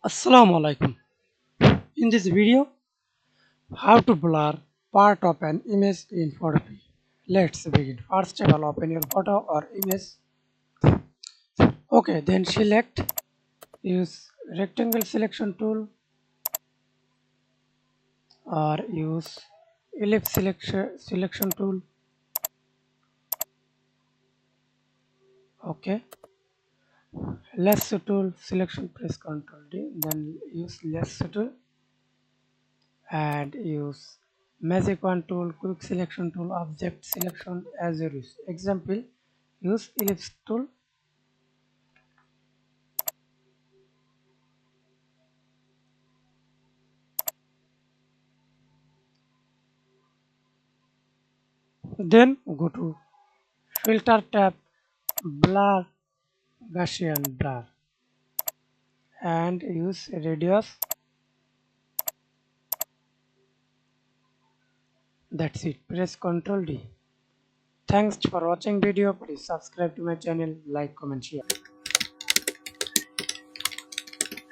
Assalamu Walaikum. In this video, how to blur part of an image in Photopea. Let's begin. First of all, open your photo or image. Okay, then select, use rectangle selection tool or use ellipse selection tool. Okay, lasso tool selection, press Ctrl D, then use lasso tool and use magic wand tool, quick selection tool, object selection as you wish. Example, use ellipse tool. Then go to filter tab, blur, Gaussian blur and use radius. That's it. Press Ctrl D. Thanks for watching video. Please subscribe to my channel, like, comment, share.